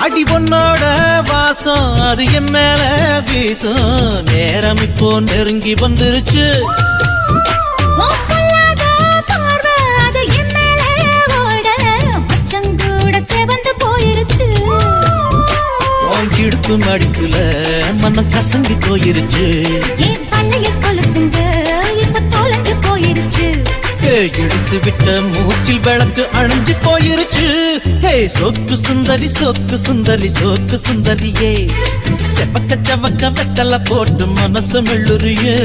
அடி பொண்ணோட வாசம் அது என் மேல வீசும். நேரம் இப்போ நெருங்கி வந்துருச்சு. இடுப்பு மடிப்புல மனம் கசங்கி போயிருச்சு. எடுத்து விட்ட மூச்சில் விளக்கு அணைஞ்சு போயிருச்சு. சொக்கு சுந்தரி சொக்கு சுந்தரி சொக்கு சுந்தரியே, செவக்க செவக்க வெத்தல போட்டு மனசு மெல்லுறியே.